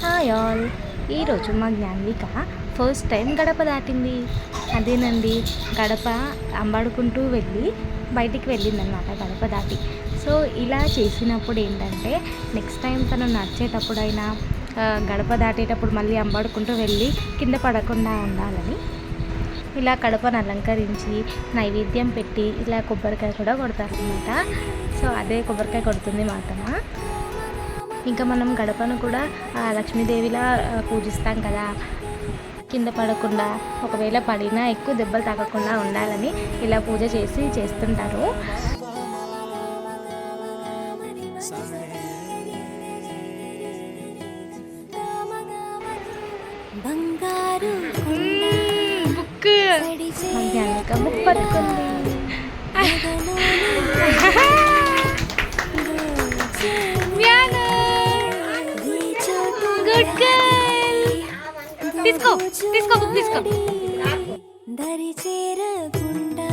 Hi all. ఈరోజు మా జ్ఞాన్విక first time గడప దాటింది. అదేనండి, గడప అంబాడుకుంటూ వెళ్ళి బయటికి వెళ్ళిందనమాట గడప దాటి. సో ఇలా చేసినప్పుడు ఏంటంటే నెక్స్ట్ టైం తను నడిచేటప్పుడైనా గడప దాటేటప్పుడు మళ్ళీ అంబాడుకుంటూ వెళ్ళి కింద పడకుండా ఉండాలని ఇలా గడపను అలంకరించి నైవేద్యం పెట్టి ఇలా కొబ్బరికాయ కూడా కొడతారనమాట. సో అదే కొబ్బరికాయ కొడుతుంది మా అత్తమ్మ. ఇంకా మనం గడపను కూడా లక్ష్మీదేవిలా పూజిస్తాం కదా, కింద పడకుండా ఒకవేళ పడినా ఎక్కువ దెబ్బలు తాగకుండా ఉండాలని ఇలా పూజ చేస్తుంటారు. బుక్ బుక్ పట్టుకుంది. Good girl. తీసుకో బుక్ తీసుకో. దరి చేరకుండా